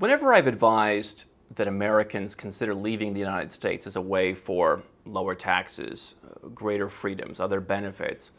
Whenever I've advised that Americans consider leaving the United States as a way for lower taxes, greater freedoms, other benefits,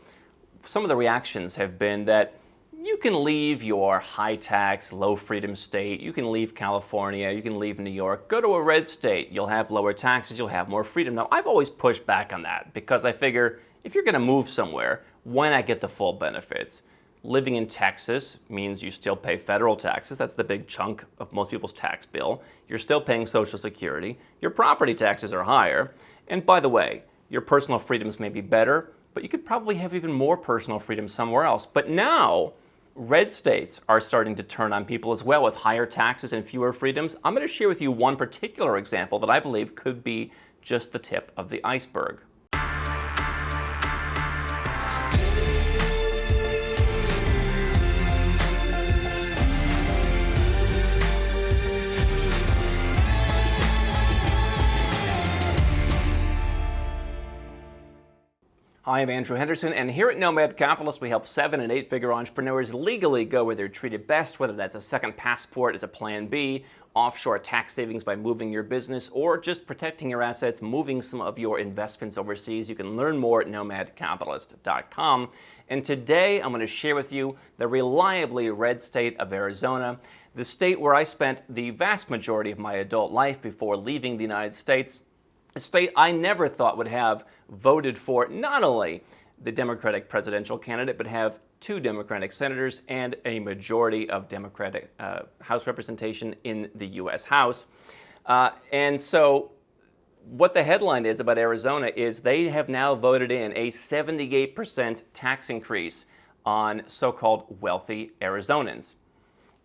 some of the reactions have been that you can leave your high tax, low freedom state, you can leave California, you can leave New York, go to a red state, you'll have lower taxes, you'll have more freedom. Now, I've always pushed back on that because I figure if you're going to move somewhere, why not get the full benefits? Living in Texas means you still pay federal taxes. That's the big chunk of most people's tax bill. You're still paying Social Security. Your property taxes are higher. And by the way, your personal freedoms may be better, but you could probably have even more personal freedom somewhere else. But now, red states are starting to turn on people as well with higher taxes and fewer freedoms. I'm going to share with you one particular example that I believe could be just the tip of the iceberg. Hi, I'm Andrew Henderson, and here at Nomad Capitalist, we help 7- and 8-figure entrepreneurs legally go where they're treated best, whether that's a second passport as a plan B, offshore tax savings by moving your business, or just protecting your assets, moving some of your investments overseas. You can learn more at nomadcapitalist.com. And today, I'm going to share with you the reliably red state of Arizona, the state where I spent the vast majority of my adult life before leaving the United States. A state I never thought would have voted for not only the Democratic presidential candidate, but have 2 Democratic senators and a majority of Democratic House representation in the U.S. House. And so what the headline is about Arizona is they have now voted in a 78% tax increase on so-called wealthy Arizonans.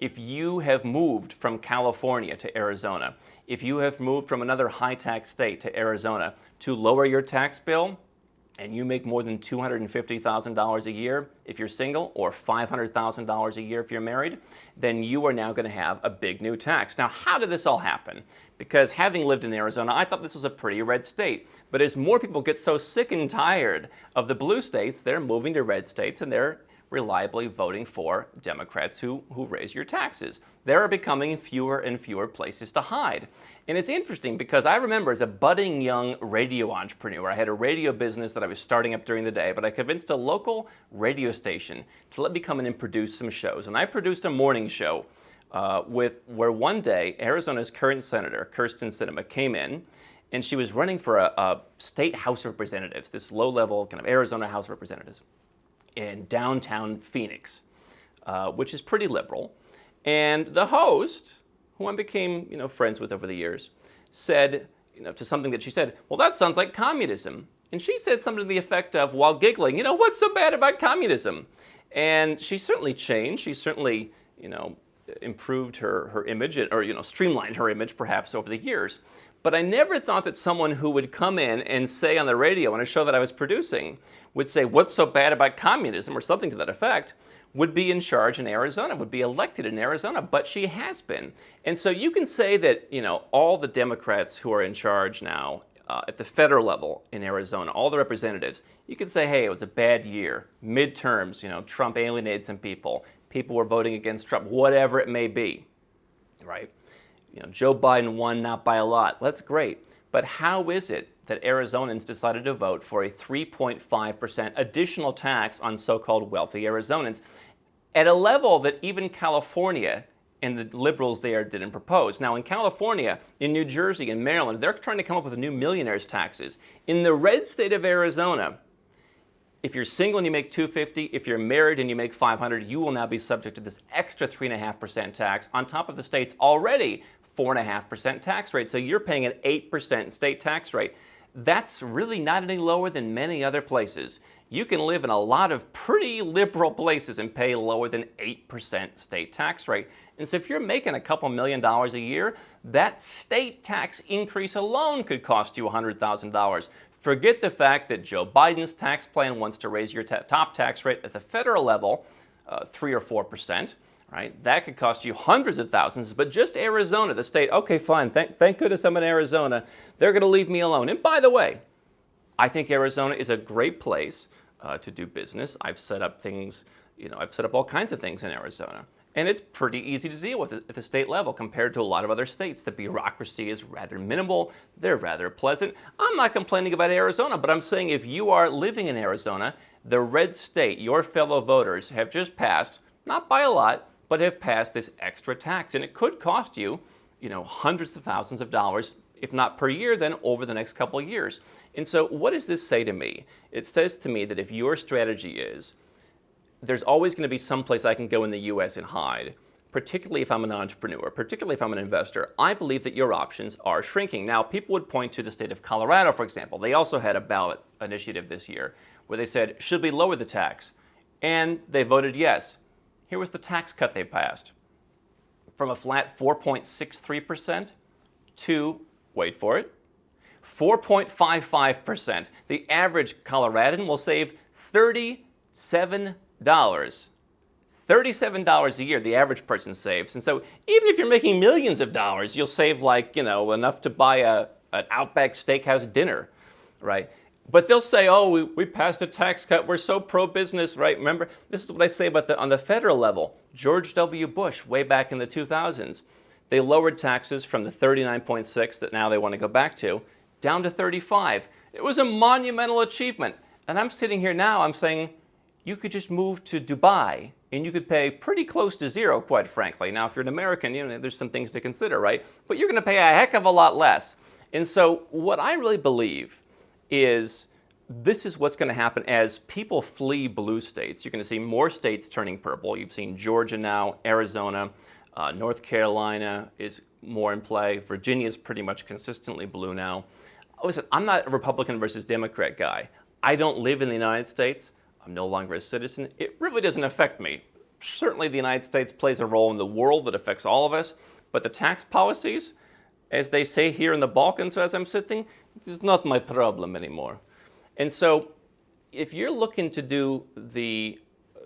If you have moved from California to Arizona, if you have moved from another high-tax state to Arizona to lower your tax bill, and you make more than $250,000 a year if you're single, or $500,000 a year if you're married, then you are now going to have a big new tax. Now, how did this all happen? Because having lived in Arizona, I thought this was a pretty red state. But as more people get so sick and tired of the blue states, they're moving to red states, and they're reliably voting for Democrats who raise your taxes. There are becoming fewer and fewer places to hide. And it's interesting because I remember as a budding young radio entrepreneur, I had a radio business that I was starting up during the day, but I convinced a local radio station to let me come in and produce some shows. And I produced a morning show where one day Arizona's current senator, Kyrsten Sinema, came in, and she was running for a state House of Representatives, this low-level kind of Arizona House of Representatives, in downtown Phoenix, which is pretty liberal. And the host, who I became friends with over the years, said to something that she said, well, that sounds like communism. And she said something to the effect of, while giggling, what's so bad about communism? And she certainly changed. She certainly improved her image, or streamlined her image perhaps over the years. But I never thought that someone who would come in and say on the radio on a show that I was producing would say, what's so bad about communism, or something to that effect, would be in charge in Arizona, would be elected in Arizona. But she has been. And so you can say that, all the Democrats who are in charge now at the federal level in Arizona, all the representatives, you could say, hey, it was a bad year. Midterms, Trump alienated some people. People were voting against Trump, whatever it may be, right? Joe Biden won not by a lot. That's great. But how is it that Arizonans decided to vote for a 3.5% additional tax on so-called wealthy Arizonans at a level that even California and the liberals there didn't propose? Now, in California, in New Jersey, in Maryland, they're trying to come up with new millionaires' taxes. In the red state of Arizona, if you're single and you make $250, if you're married and you make $500, you will now be subject to this extra 3.5% tax on top of the state's already 4.5% tax rate. So you're paying an 8% state tax rate. That's really not any lower than many other places. You can live in a lot of pretty liberal places and pay lower than 8% state tax rate. And so if you're making a couple $1 million a year, that state tax increase alone could cost you $100,000. Forget the fact that Joe Biden's tax plan wants to raise your top tax rate at the federal level 3 or 4%. Right? That could cost you hundreds of thousands, but just Arizona, the state, okay, fine, thank goodness I'm in Arizona, they're going to leave me alone. And by the way, I think Arizona is a great place to do business. I've set up things, I've set up all kinds of things in Arizona. And it's pretty easy to deal with at the state level compared to a lot of other states. The bureaucracy is rather minimal. They're rather pleasant. I'm not complaining about Arizona, but I'm saying if you are living in Arizona, the red state, your fellow voters have just passed, not by a lot, but have passed this extra tax. And it could cost you, hundreds of thousands of dollars, if not per year, then over the next couple of years. And so what does this say to me? It says to me that if your strategy is, there's always going to be some place I can go in the U.S. and hide, particularly if I'm an entrepreneur, particularly if I'm an investor, I believe that your options are shrinking. Now, people would point to the state of Colorado, for example. They also had a ballot initiative this year where they said, should we lower the tax? And they voted yes. Here was the tax cut they passed. From a flat 4.63% to, wait for it, 4.55%. The average Coloradan will save $37. $37 a year the average person saves. And so even if you're making millions of dollars, you'll save enough to buy an Outback Steakhouse dinner, right? But they'll say, oh, we passed a tax cut. We're so pro-business, right? Remember, this is what I say about on the federal level. George W. Bush, way back in the 2000s, they lowered taxes from the 39.6 that now they want to go back to, down to 35. It was a monumental achievement. And I'm sitting here now, I'm saying, you could just move to Dubai and you could pay pretty close to zero, quite frankly. Now, if you're an American, there's some things to consider, right? But you're going to pay a heck of a lot less. And so what I really believe is this is what's going to happen as people flee blue states. You're going to see more states turning purple. You've seen Georgia now, Arizona, North Carolina is more in play. Virginia is pretty much consistently blue now. Listen, I'm not a Republican versus Democrat guy. I don't live in the United States. I'm no longer a citizen. It really doesn't affect me. Certainly the United States plays a role in the world that affects all of us, but the tax policies, as they say here in the Balkans as I'm sitting, is not my problem anymore. And so if you're looking to do the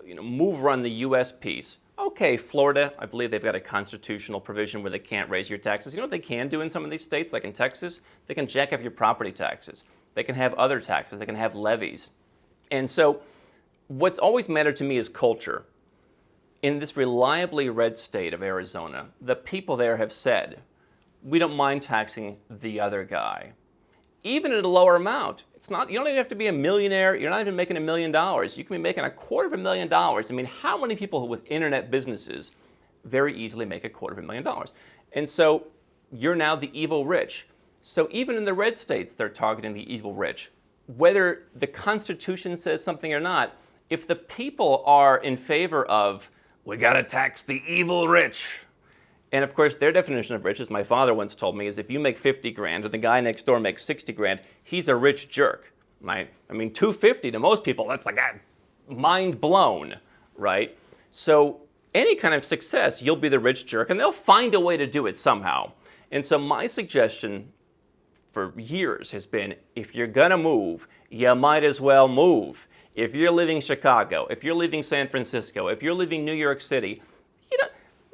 run the U.S. piece, okay, Florida, I believe they've got a constitutional provision where they can't raise your taxes. You know what they can do in some of these states, like in Texas? They can jack up your property taxes. They can have other taxes. They can have levies. And so what's always mattered to me is culture. In this reliably red state of Arizona, the people there have said, we don't mind taxing the other guy. Even at a lower amount. You don't even have to be a millionaire. You're not even making $1 million. You can be making $250,000. I mean, how many people with internet businesses very easily make $250,000? And so you're now the evil rich. So even in the red states, they're targeting the evil rich. Whether the Constitution says something or not, if the people are in favor of, we got to tax the evil rich. And of course, their definition of rich, as my father once told me, is if you make 50 grand and the guy next door makes 60 grand, he's a rich jerk, right? I mean, 250 to most people, that's like mind blown, right? So any kind of success, you'll be the rich jerk, and they'll find a way to do it somehow. And so my suggestion for years has been, if you're gonna move, you might as well move. If you're leaving Chicago, if you're leaving San Francisco, if you're leaving New York City,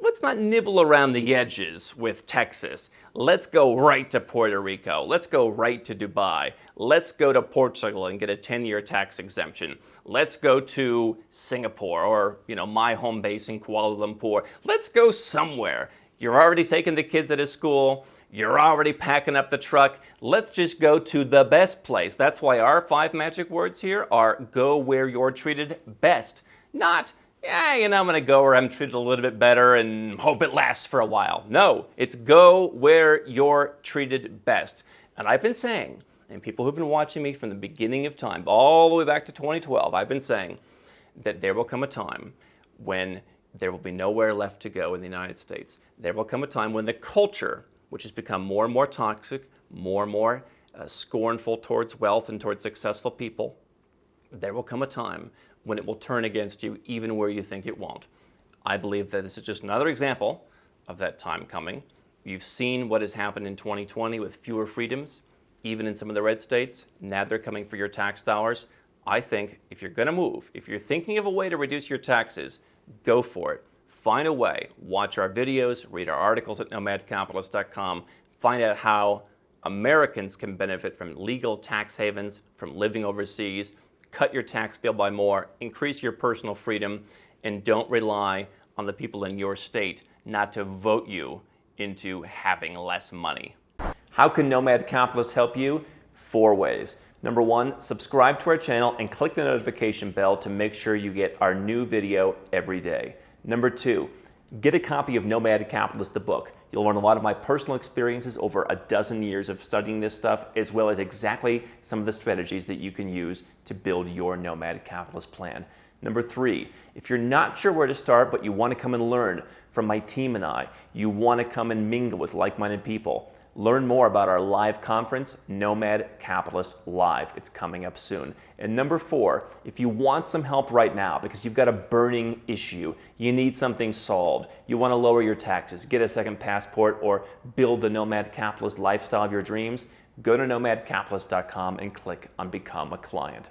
let's not nibble around the edges with Texas. Let's go right to Puerto Rico. Let's go right to Dubai. Let's go to Portugal and get a 10-year tax exemption. Let's go to Singapore or, my home base in Kuala Lumpur. Let's go somewhere. You're already taking the kids out of school. You're already packing up the truck. Let's just go to the best place. That's why our 5 magic words here are go where you're treated best. Not, I'm going to go where I'm treated a little bit better and hope it lasts for a while. No, it's go where you're treated best. And I've been saying, and people who've been watching me from the beginning of time, all the way back to 2012, I've been saying that there will come a time when there will be nowhere left to go in the United States. There will come a time when the culture, which has become more and more toxic, more and more scornful towards wealth and towards successful people, there will come a time when it will turn against you even where you think it won't. I believe that this is just another example of that time coming. You've seen what has happened in 2020 with fewer freedoms, even in some of the red states. Now they're coming for your tax dollars. I think if you're going to move, if you're thinking of a way to reduce your taxes, go for it. Find a way. Watch our videos, read our articles at nomadcapitalist.com. Find out how Americans can benefit from legal tax havens, from living overseas. Cut your tax bill by more, increase your personal freedom, and don't rely on the people in your state not to vote you into having less money. How can Nomad Capitalist help you? 4 ways. Number 1, subscribe to our channel and click the notification bell to make sure you get our new video every day. Number 2, get a copy of Nomad Capitalist, the book. You'll learn a lot of my personal experiences over a dozen years of studying this stuff, as well as exactly some of the strategies that you can use to build your Nomad Capitalist plan. Number 3, if you're not sure where to start, but you want to come and learn from my team and I, you want to come and mingle with like-minded people, learn more about our live conference, Nomad Capitalist Live. It's coming up soon. And number 4, if you want some help right now because you've got a burning issue, you need something solved, you want to lower your taxes, get a second passport, or build the Nomad Capitalist lifestyle of your dreams, go to nomadcapitalist.com and click on Become a Client.